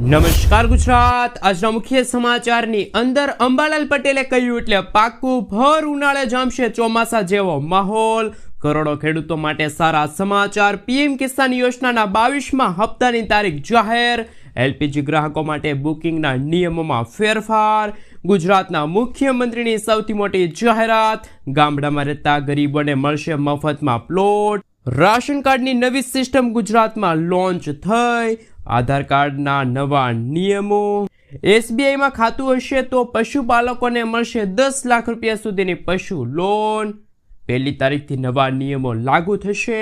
નમસ્કાર ગુજરાત। આજના મુખ્ય સમાચારની અંદર અંબાલાલ પટેલે કહ્યું એટલે પાકું ભર ઉનાળે જામશે ચોમાસા જેવો માહોલ। કરોડો ખેડૂતો માટે સારા સમાચાર। પીએમ કિસાન યોજનાના 22મા હપ્તાની તારીખ જાહેર। એલપીજી ગ્રાહકો માટે બુકિંગના નિયમોમાં ફેરફાર। ગુજરાતના મુખ્યમંત્રીની સૌથી મોટી જાહેરાત। ગામડામાં રહેતા ગરીબોને મળશે મફતમાં પ્લોટ। રાશન કાર્ડની નવી સિસ્ટમ ગુજરાતમાં લોન્ચ થઈ। આધાર કાર્ડના નવા નિયમો। એસબીઆઈમાં ખાતું હશે તો પશુપાલકોને મળશે 10 લાખ રૂપિયા સુધીની પશુ લોન। 1લી તારીખથી નવા નિયમો લાગુ થશે।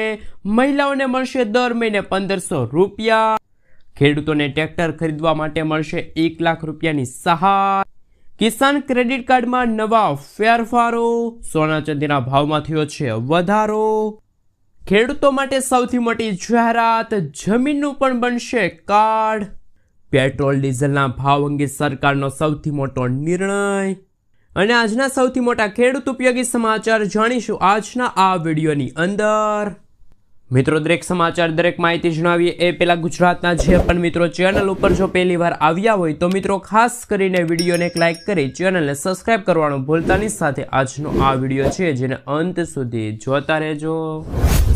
મહિલાઓને મળશે દર મહિને 1500 રૂપિયા। ખેડૂતોને ટ્રેક્ટર ખરીદવા માટે મળશે 1 લાખ રૂપિયાની સહાય। કિસાન ક્રેડિટ કાર્ડમાં નવા ફેરફારો। સોના ચાંદીના ભાવમાં થયો છે વધારો। ખેડૂતો માટે સૌથી મોટી જાહેરાત। જમીનનું પણ બનશે કાર્ડ। પેટ્રોલ ડીઝલના ભાવ અંગે સરકારનો સૌથી મોટો નિર્ણય। અને આજના સૌથી મોટા ખેડૂત ઉપયોગી સમાચાર જાણીશું આજના આ વિડીયોની અંદર। મિત્રો, દરેક સમાચાર દરેક માહિતી જણાવીએ એ પહેલા ગુજરાતના જે પણ મિત્રો ચેનલ ઉપર જો પહેલી વાર આવ્યા હોય તો મિત્રો ખાસ કરીને વિડીયોને એક લાઇક કરી ચેનલને સબસ્ક્રાઇબ કરવાનું ભૂલતા નહીં। સાથે આજનો આ વિડીયો છે જેને અંત સુધી જોતા રહેજો।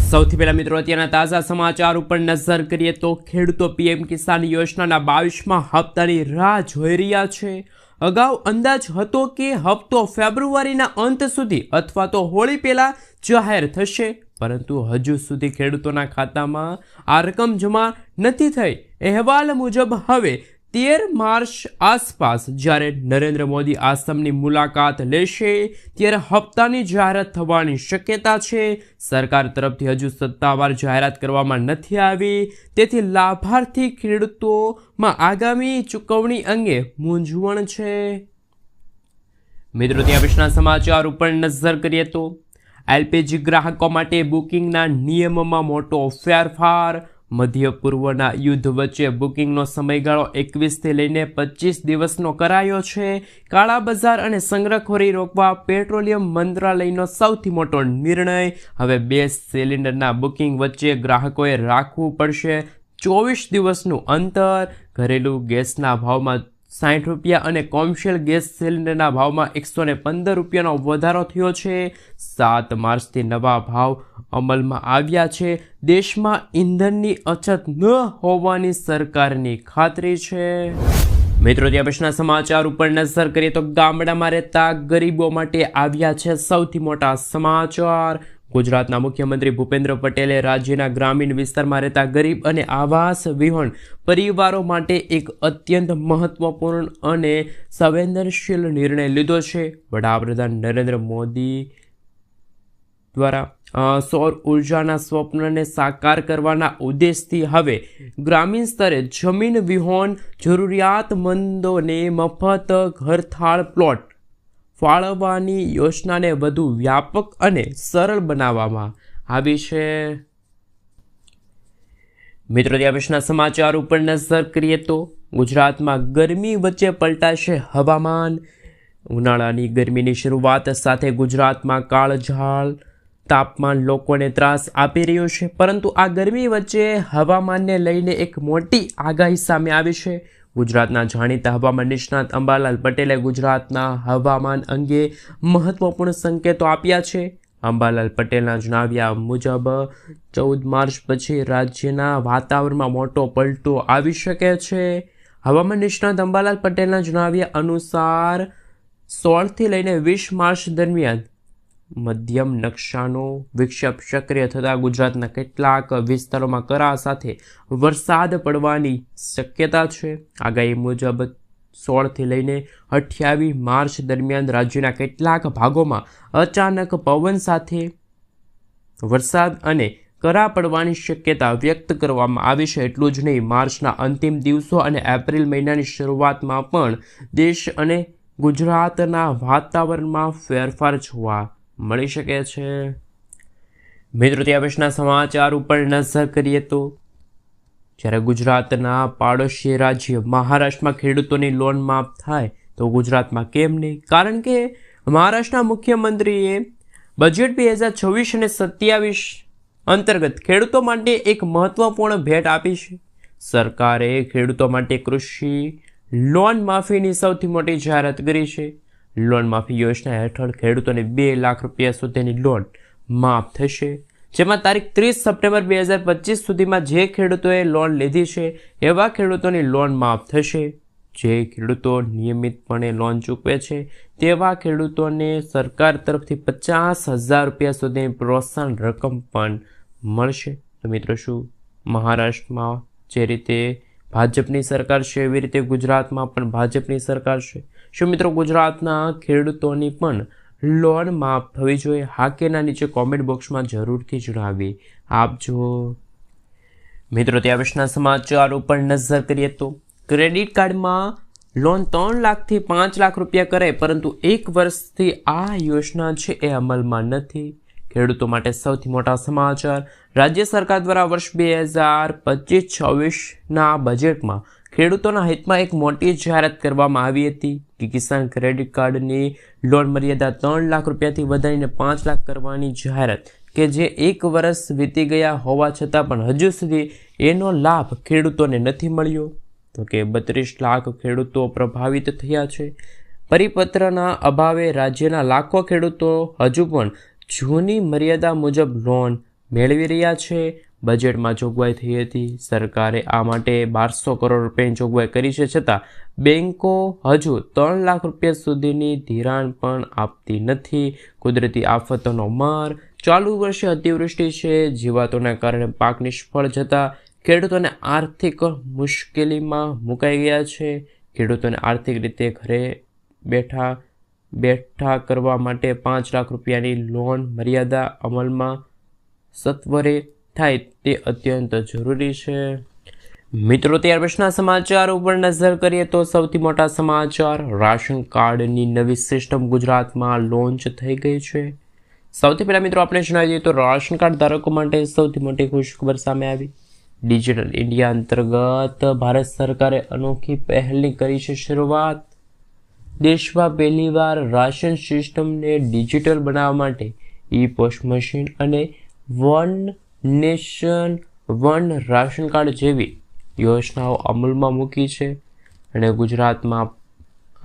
સૌથી પહેલા મિત્રો અત્યારના તાજા સમાચાર ઉપર નજર કરીએ તો ખેડૂતો પીએમ કિસાન યોજનાના 22મા હપ્તાની રાહ જોઈ રહ્યા છે। અગાઉ અંદાજ હતો કે હપ્તો ફેબ્રુઆરીના અંત સુધી અથવા તો હોળી પહેલા જાહેર થશે, પરંતુ હજુ સુધી ખેડૂતોના ખાતામાં આ રકમ જમા નથી થઈ। અહેવાલ મુજબ હવે 13 માર્ચ આસપાસ જ્યારે નરેન્દ્ર મોદી આસામની મુલાકાત લેશે ત્યારે હપ્તાની જાહેરાત થવાની શક્યતા છે। સરકાર તરફથી હજુ સત્તાવાર જાહેરાત કરવામાં નથી આવી, તેથી લાભાર્થી ખેડૂતોમાં આગામી ચૂકવણી અંગે મૂંઝવણ છે। મિત્રો, ત્યાં પછીના સમાચાર ઉપર નજર કરીએ તો એલપીજી ગ્રાહકો માટે બુકિંગના નિયમોમાં મોટો ફેરફાર। મધ્ય પૂર્વના યુદ્ધ વચ્ચે બુકિંગનો સમયગાળો 21થી લઈને 25 દિવસનો કરાયો છે। કાળા બજાર અને સંગ્રહખોરી રોકવા પેટ્રોલિયમ મંત્રાલયનો સૌથી મોટો નિર્ણય। હવે 2 સિલિન્ડરના બુકિંગ વચ્ચે ગ્રાહકોએ રાખવું પડશે 24 દિવસનું અંતર। ઘરેલું ગેસના ભાવમાં 60 રૂપિયા અને કોમર્શિયલ ગેસ સિલિન્ડરના ભાવમાં 115 રૂપિયાનો વધારો થયો છે। 7 માર્ચથી નવા ભાવ અમલમાં આવ્યા છે। દેશમાં ઈંધણની અછત ન હોવાની સરકારની ખાતરી છે। મિત્રો, ત્યાં પછીના સમાચાર ઉપર નજર કરીએ તો ગામડામાં રહેતા ગરીબો માટે આવ્યા છે સૌથી મોટા સમાચાર। ગુજરાતના મુખ્યમંત્રી ભૂપેન્દ્ર પટેલે રાજ્યના ગ્રામીણ વિસ્તારમાં રહેતા ગરીબ અને આવાસ વિહોણ પરિવારો માટે એક અત્યંત મહત્વપૂર્ણ અને સંવેદનશીલ નિર્ણય લીધો છે। વડાપ્રધાન નરેન્દ્ર મોદી દ્વારા સૌર ઉર્જાના સ્વપ્નને સાકાર કરવાના ઉદ્દેશથી હવે ગ્રામીણ સ્તરે જમીન વિહોણ જરૂરિયાતમંદોને મફત ઘરથાળ પ્લોટ ફાળવવાની યોજનાને વધુ વ્યાપક અને સરળ બનાવવામાં આવી છે। મિત્રો, ત્યાં પછીના સમાચાર ઉપર નજર કરીએ તો ગુજરાતમાં ગરમી વચ્ચે પલટાશે હવામાન। ઉનાળાની ગરમીની શરૂઆત સાથે ગુજરાતમાં કાળઝાળ તાપમાન લોકોને ત્રાસ આપી રહ્યું છે, પરંતુ આ ગરમી વચ્ચે હવામાનને લઈને એક મોટી આગાહી સામે આવી છે। ગુજરાતના જાણીતા હવામાન નિષ્ણાત અંબાલાલ પટેલે ગુજરાતના હવામાન અંગે મહત્વપૂર્ણ સંકેતો આપ્યા છે। અંબાલાલ પટેલના જણાવ્યા મુજબ 14 માર્ચ પછી રાજ્યના વાતાવરણમાં મોટો પલટો આવી શકે છે। હવામાન નિષ્ણાત અંબાલાલ પટેલના જણાવ્યા અનુસાર 16થી લઈને 20 માર્ચ દરમિયાન મધ્યમ નકશાનો વિક્ષેપ સક્રિય થતાં ગુજરાતના કેટલાક વિસ્તારોમાં કરા સાથે વરસાદ પડવાની શક્યતા છે। આગાહી મુજબ 16થી લઈને 28 માર્ચ દરમિયાન રાજ્યના કેટલાક ભાગોમાં અચાનક પવન સાથે વરસાદ અને કરા પડવાની શક્યતા વ્યક્ત કરવામાં આવી છે। એટલું જ નહીં, માર્ચના અંતિમ દિવસો અને એપ્રિલ મહિનાની શરૂઆતમાં પણ દેશ અને ગુજરાતના વાતાવરણમાં ફેરફાર જોવા મળી શકે છે। મિત્રો, ત્યાં પછીના સમાચાર ઉપર નજર કરીએ તો જ્યારે ગુજરાતના પાડોશી રાજ્ય મહારાષ્ટ્રમાં ખેડૂતોની લોન માફ થાય તો ગુજરાતમાં કેમ નહીં? કારણ કે મહારાષ્ટ્રના મુખ્યમંત્રીએ બજેટ 2026 અને 27 અંતર્ગત ખેડૂતો માટે એક મહત્વપૂર્ણ ભેટ આપી છે। સરકારે ખેડૂતો માટે કૃષિ લોન માફીની સૌથી મોટી જાહેરાત કરી છે. લોન માફી યોજના હેઠળ ખેડૂતોને 2 લાખ રૂપિયા સુધીની લોન માફ થશે, જેમાં તારીખ 30 સપ્ટેમ્બર 2025 સુધીમાં જે ખેડૂતોએ લોન લીધી છે એવા ખેડૂતોની લોન માફ થશે. જે ખેડૂતો નિયમિતપણે લોન ચૂકવે છે તેવા ખેડૂતોને સરકાર તરફથી 50,000 રૂપિયા સુધીની પ્રોત્સાહન રકમ પણ મળશે. તો મિત્રો, શું મહારાષ્ટ્રમાં જે રીતે ભાજપની સરકાર છે એવી રીતે ગુજરાતમાં પણ ભાજપની સરકાર છે? શું મિત્રો ગુજરાતના ખેડૂતોની પણ લોન માફ થવી જોઈએ? હા કે ના નીચે કોમેન્ટ બોક્સમાં જરૂરથી જણાવી આપજો. મિત્રો, ત્યાં વિશેના સમાચાર ઉપર નજર કરીએ તો ક્રેડિટ કાર્ડમાં લોન 3 લાખથી 5 લાખ રૂપિયા કરે, પરંતુ 1 વર્ષથી આ યોજના છે એ અમલમાં નથી. ખેડૂતો માટે સૌથી મોટા સમાચાર. રાજ્ય સરકાર દ્વારા વર્ષ 2025-26ના બજેટમાં ખેડૂતોના હિતમાં એક મોટી જાહેરાત કરવામાં આવી હતી કે કિસાન ક્રેડિટ કાર્ડની લોન મર્યાદા 3 લાખ રૂપિયાથી વધારીને 5 લાખ કરવાની જાહેરાત, કે જે 1 વર્ષ વીતી ગયા હોવા છતાં પણ હજુ સુધી એનો લાભ ખેડૂતોને નથી મળ્યો. તો કે 32 લાખ ખેડૂતો પ્રભાવિત થયા છે. પરિપત્રના અભાવે રાજ્યના લાખો ખેડૂતો હજુ પણ જૂની મર્યાદા મુજબ લોન મેળવી રહ્યા છે. બજેટમાં જોગવાઈ થઈ હતી. સરકારે આ માટે 1200 કરોડ રૂપિયાની જોગવાઈ કરી છે, છતાં બેન્કો હજુ 3 લાખ રૂપિયા સુધીની ધિરાણ પણ આપતી નથી. કુદરતી આફતોનો માર. ચાલુ વર્ષે અતિવૃષ્ટિ છે, જીવાતોના કારણે પાક નિષ્ફળ જતા ખેડૂતોને આર્થિક મુશ્કેલીમાં મુકાઈ ગયા છે. ખેડૂતોને આર્થિક રીતે ઘરે બેઠા કરવા માટે 5 લાખ રૂપિયાની લોન મર્યાદા અમલમાં સત્વરે થાય તે અત્યંત જરૂરી છે. મિત્રો, ત્યાર પછીના સમાચાર ઉપર નજર કરીએ તો સૌથી મોટા સમાચાર. રાશન કાર્ડની નવી સિસ્ટમ ગુજરાતમાં લોન્ચ થઈ ગઈ છે. સૌથી પહેલાં મિત્રો આપણે જણાવી દઈએ તો રાશન કાર્ડ ધારકો માટે સૌથી મોટી ખુશખબર સામે આવી. ડિજિટલ ઇન્ડિયા અંતર્ગત ભારત સરકારે અનોખી પહેલની કરી છે શરૂઆત. દેશમાં પહેલીવાર રાશન સિસ્ટમને ડિજિટલ બનાવવા માટે પોસ્ટ મશીન અને one nation one ration card જેવી યોજનાઓ અમલમાં મૂકી છે. અને ગુજરાતમાં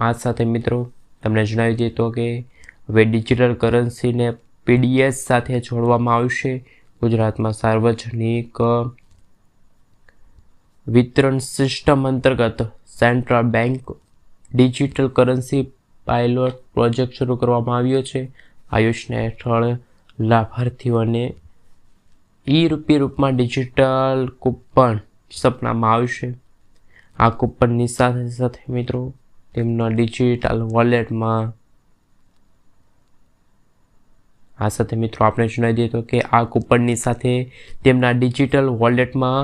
આ સાથે મિત્રો તમને જણાવી દઈએ તો કે હવે ડિજિટલ કરન્સીને PDS સાથે જોડવામાં આવશે. ગુજરાતમાં સાર્વજનિક વિતરણ સિસ્ટમ અંતર્ગત central bank digital currency pilot project શરૂ કરવામાં આવ્યો છે. આ યોજના હેઠળ લાભાર્થીઓને રૂપિયા રૂપમાં ડિજિટલ કૂપન સપનામાં આવશે. આ કૂપનની સાથે સાથે મિત્રો તેમના ડિજિટલ વોલેટમાં આપણે જણાવી દઈએ તો કે આ કૂપનની સાથે તેમના ડિજિટલ વોલેટમાં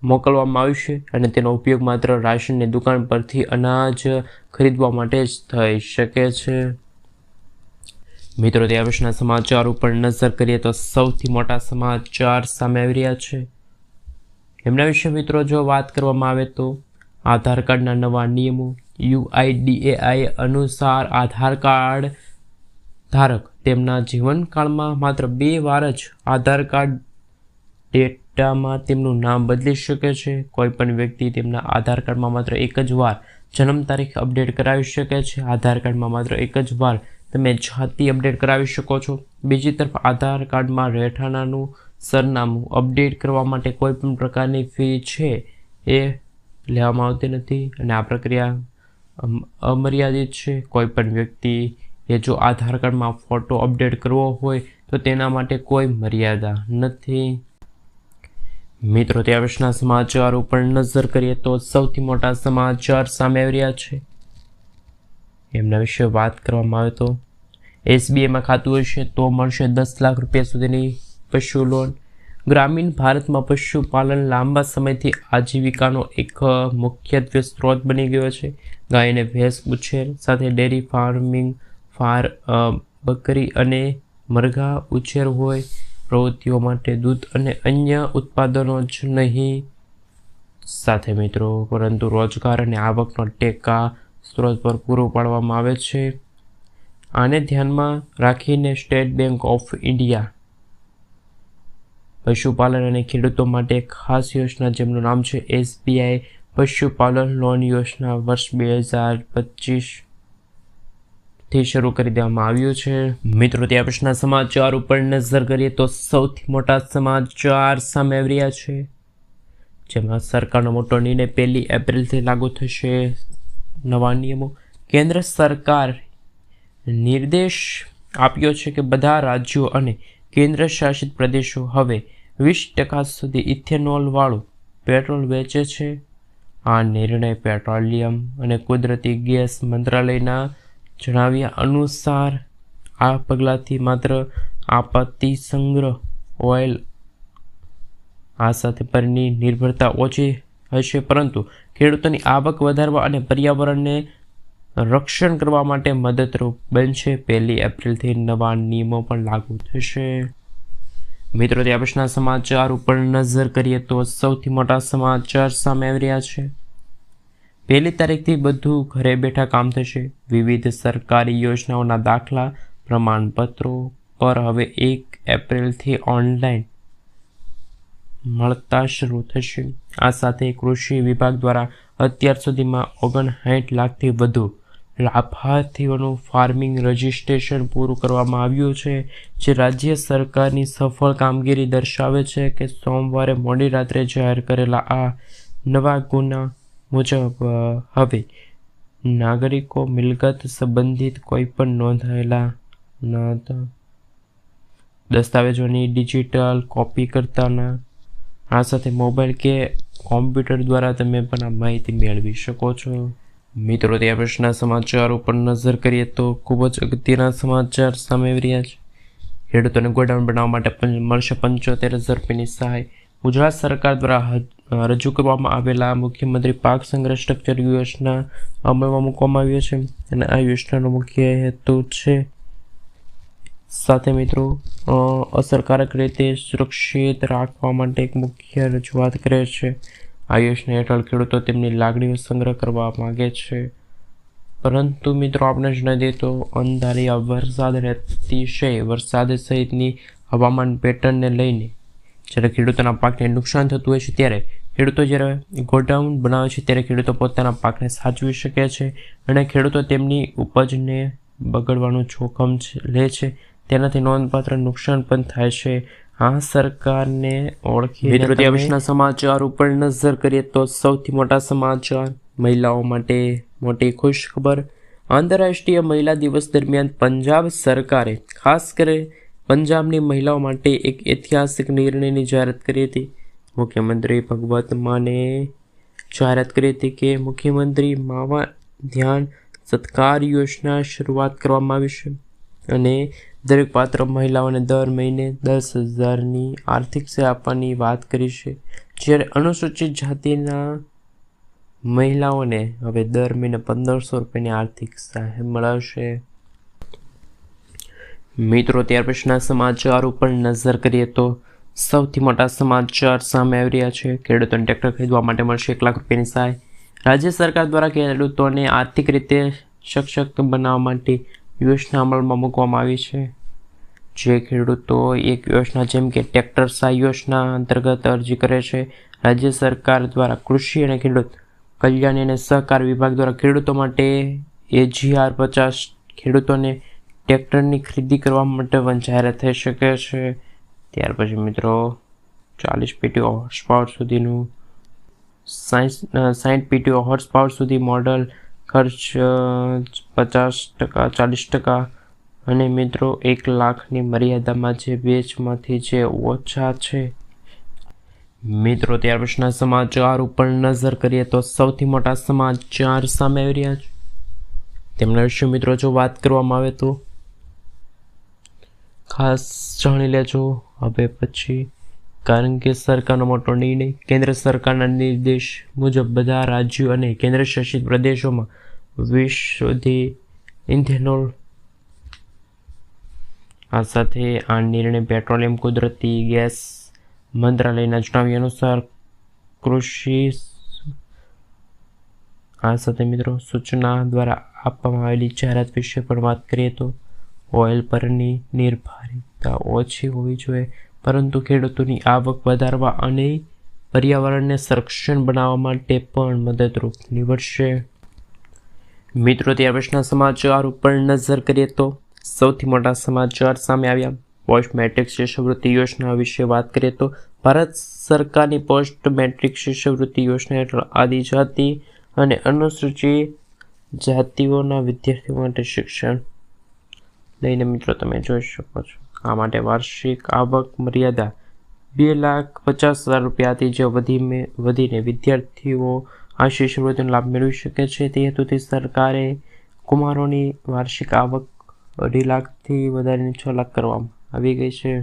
મોકલવામાં આવશે અને તેનો ઉપયોગ માત્ર રાશનની દુકાન પરથી અનાજ ખરીદવા માટે જ થઈ શકે છે. મિત્રો, ત્યાં પછીના સમાચાર ઉપર નજર કરીએ તો સૌથી મોટા સમાચાર સામે આવી રહ્યા છે. એમના વિશે મિત્રો જો વાત કરવામાં આવે તો આધાર કાર્ડના નવા નિયમો. UIDAI અનુસાર આધાર કાર્ડ ધારક તેમના જીવનકાળમાં માત્ર 2 વાર જ આધાર કાર્ડ ડેટામાં તેમનું નામ બદલી શકે છે. કોઈપણ વ્યક્તિ તેમના આધાર કાર્ડમાં માત્ર 1 જ વાર જન્મ તારીખ અપડેટ કરાવી શકે છે. આધાર કાર્ડમાં માત્ર 1 જ વાર તમે જાતિ અપડેટ કરાવી શકો છો. બીજી તરફ આધાર કાર્ડમાં રહેઠાણાનું સરનામું અપડેટ કરવા માટે કોઈ પણ પ્રકારની ફી છે એ લેવામાં આવતી નથી અને આ પ્રક્રિયા અમર્યાદિત છે. કોઈ પણ વ્યક્તિ એ જો આધાર કાર્ડમાં ફોટો અપડેટ કરવો હોય તો તેના માટે કોઈ મર્યાદા નથી. મિત્રો, ત્યાં પછીના સમાચાર ઉપર નજર કરીએ તો સૌથી મોટા સમાચાર સામે આવી રહ્યા છે. એમના વિશે વાત કરવામાં આવે તો SBIમાં ખાતું હશે તો મળશે 10 લાખ રૂપિયા સુધીની પશુ લોન. ગ્રામીણ ભારતમાં પશુપાલન લાંબા સમયથી આજીવિકાનો એક મુખ્યત્વે સ્ત્રોત બની ગયો છે. ગાય અને ભેંસ ઉછેર સાથે ડેરી ફાર્મિંગ, બકરી અને મરઘા ઉછેર હોય પ્રવૃત્તિઓ માટે દૂધ અને અન્ય ઉત્પાદનો જ નહીં સાથે મિત્રો પરંતુ રોજગાર અને આવકનો ટેકા સ્ત્રોત પર પૂરો પાડવામાં આવે છે. આને ધ્યાનમાં રાખીને સ્ટેટ બેંક ઓફ ઇન્ડિયા પશુપાલન અને ખેડૂતો માટે ખાસ યોજના જેમનું નામ છે SBI પશુપાલન લોન યોજના વર્ષ 2025 થી શરૂ કરી દેવામાં આવ્યું છે। મિત્રો, ત્યાર પછીના સમાચાર ઉપર નજર કરીએ તો સૌથી મોટા સમાચાર સામે આવી રહ્યા છે, જેમાં સરકારનો મોટો નિર્ણય 1 એપ્રિલથી લાગુ થશે। નવા નિયમો। કેન્દ્ર સરકાર નિર્દેશ આપ્યો છે કે બધા રાજ્યો અને કેન્દ્ર શાસિત પ્રદેશો હવે 20% સુધી ઇથેનોલવાળું પેટ્રોલ વેચે છે। આ નિર્ણય પેટ્રોલિયમ અને કુદરતી ગેસ મંત્રાલયના જણાવ્યા અનુસાર આ પગલાંથી માત્ર આપત્તિ સંગ્રહ ઓઇલ આ સાથે પરની નિર્ભરતા ઓછી હશે, પરંતુ ખેડૂતોની આવક વધારવા અને પર્યાવરણને રક્ષણ કરવા માટે મદદરૂપ બનશે। 1 એપ્રિલથી નવા નિયમો પણ લાગુ થશે। મિત્રો, ત્યાર પછીના સમાચાર ઉપર નજર કરીએ તો સૌથી મોટા સમાચાર સામે આવી રહ્યા છે। 1 તારીખથી બધું ઘરે બેઠા કામ થશે। વિવિધ સરકારી યોજનાઓના દાખલા પ્રમાણપત્રો પર હવે 1 એપ્રિલથી ઓનલાઈન મળતા શરૂ થશે। આ સાથે કૃષિ વિભાગ દ્વારા અત્યાર સુધીમાં 59 લાખથી વધુ લાભાર્થીઓનું ફાર્મિંગ રજિસ્ટ્રેશન પૂરું કરવામાં આવ્યું છે, જે રાજ્ય સરકારની સફળ કામગીરી દર્શાવે છે કે સોમવારે મોડી રાત્રે જાહેર કરેલા આ નવા ગુના મુજબ હવે નાગરિકો મિલકત સંબંધિત કોઈપણ નોંધાયેલા દસ્તાવેજોની ડિજિટલ કોપી કરતાના આ સાથે મોબાઈલ કે કોમ્પ્યુટર દ્વારા તમે પણ આ માહિતી મેળવી શકો છો। મિત્રો, ત્યાર પછીના સમાચાર ઉપર નજર કરીએ તો ખૂબ જ અગત્યના સમાચાર સામે આવી રહ્યા છે। ખેડૂતોને ગોડાઉન બનાવવા માટે મળશે 75,000 રૂપિયાની સહાય। ગુજરાત સરકાર દ્વારા રજૂ કરવામાં આવેલા મુખ્યમંત્રી પાક સંગ્રહ સ્ટ્રક્ચર યોજના અમલમાં મૂકવામાં આવ્યો છે, અને આ યોજનાનો મુખ્ય હેતુ છે સાથે મિત્રો અસરકારક રીતે સુરક્ષિત રાખવા માટે એક મુખ્ય રજૂઆત કરે છે। આ યોજના હેઠળ ખેડૂતો તેમની લાગણીઓ સંગ્રહ કરવા માગે છે, પરંતુ મિત્રો આપણે જણાવી દઈએ તો અંધારિયા વરસાદ અને અતિશય વરસાદ સહિતની હવામાન પેટર્નને લઈને જ્યારે ખેડૂતોના પાકને નુકસાન થતું હોય છે, ત્યારે ખેડૂતો જ્યારે ગોડાઉન બનાવે છે ત્યારે ખેડૂતો પોતાના પાકને સાચવી શકે છે, અને ખેડૂતો તેમની ઉપજને બગડવાનું જોખમ લે છે, તેનાથી નોંધપાત્ર નુકસાન પણ થાય છે। આ સરકારને ઓળખી મિત્રો, ત્યારના સમાચાર ઉપર નજર કરીએ તો સૌથી મોટા સમાચાર મહિલાઓ માટે મોટી ખુશ ખબર। આંતરરાષ્ટ્રીય મહિલા દિવસ દરમિયાન પંજાબ સરકારે ખાસ કરી પંજાબની મહિલાઓ માટે એક ઐતિહાસિક નિર્ણયની જાહેરાત કરી હતી। મુખ્યમંત્રી ભગવત માને જાહેરાત કરી હતી કે મુખ્યમંત્રી માવા ધ્યાન સત્કાર યોજના શરૂઆત કરવામાં આવી છે, અને દરેક પાત્ર મહિલાઓને દર મહિને 10,000ની આર્થિક સહાય આપવાની વાત કરી છે, જ્યારે અનુસૂચિત જાતિના મહિલાઓને હવે દર મહિને 1,500 રૂપિયાની આર્થિક સહાય મળશે। મિત્રો, ત્યાર પછીના સમાચાર ઉપર નજર કરીએ તો સૌથી મોટા સમાચાર સામે આવી રહ્યા છે। ખેડૂતોને ટ્રેક્ટર ખરીદવા માટે મળશે 1 લાખ રૂપિયાની સહાય। રાજ્ય સરકાર દ્વારા ખેડૂતોને આર્થિક રીતે સશક્ત બનાવવા માટે યોજના અમલમાં મૂકવામાં આવી છે, જે ખેડૂતો એક યોજના જેમ કે ટ્રેક્ટર સહાય યોજના અંતર્ગત અરજી કરે છે। રાજ્ય સરકાર દ્વારા કૃષિ અને ખેડૂત કલ્યાણ અને સહકાર વિભાગ દ્વારા ખેડૂતો માટે AGR 50 ખેડૂતોને ટ્રેક્ટરની ખરીદી કરવા માટે પણ જાહેરાત થઈ શકે છે। ત્યાર પછી મિત્રો 40 PTO હોર્સ પાવર સુધીનું 60 PTO હોર્સ પાવર સુધી મોડલ ખર્ચ 50%, 40%, અને મિત્રો 1 લાખની મર્યાદામાં જે વેચમાંથી જે ઓછા છે। મિત્રો, ત્યાર પછીના સમાચાર ઉપર નજર કરીએ તો સૌથી મોટા સમાચાર સામે આવી રહ્યા છે, તેમના વિશે મિત્રો જો વાત કરવામાં આવે તો ખાસ જાણી લેજો હવે પછી, કારણ કે સરકારનો મોટો નિર્ણય। કેન્દ્ર સરકારના નિર્દેશ મુજબ બધા રાજ્યો અને કેન્દ્ર શાસિત પ્રદેશોમાં 20 સુધી ઇથેનોલ આ સાથે આ નિર્ણય પેટ્રોલિયમ કુદરતી ગેસ મંત્રાલયના જણાવ્યા અનુસાર કૃષિ આ સાથે મિત્રો સૂચના દ્વારા આપવામાં આવેલી જાહેરાત વિશે પણ વાત કરીએ તો ઓઇલ પરની નિર્ભરતા ઓછી હોવી જોઈએ, પરંતુ ખેડૂતોની આવક વધારવા અને પર્યાવરણને સંરક્ષણ બનાવવા માટે પણ મદદરૂપ નીવડશે. મિત્રો, ત્યાર પછીના સમાચાર ઉપર નજર કરીએ તો સૌથી મોટા સમાચાર સામે આવ્યા. પોસ્ટ મેટ્રિક શિષ્યવૃત્તિ યોજના વિશે વાત કરીએ તો ભારત સરકારની પોસ્ટ મેટ્રિક શિષ્યવૃત્તિ યોજના હેઠળ આદિજાતિ અને અનુસૂચિત જાતિઓના વિદ્યાર્થીઓ માટે શિક્ષણ લઈને મિત્રો તમે જોઈ શકો છો. આ માટે વાર્ષિક આવક મર્યાદા 2,50,000 રૂપિયાથી જે વધીને વિદ્યાર્થીઓ આ શિષ્યવૃત્તિનો લાભ મેળવી શકે છે. તે હેતુથી સરકારે કુમારોની વાર્ષિક આવક 2.5 લાખથી વધારીને 6 લાખ કરવામાં આવી ગઈ છે.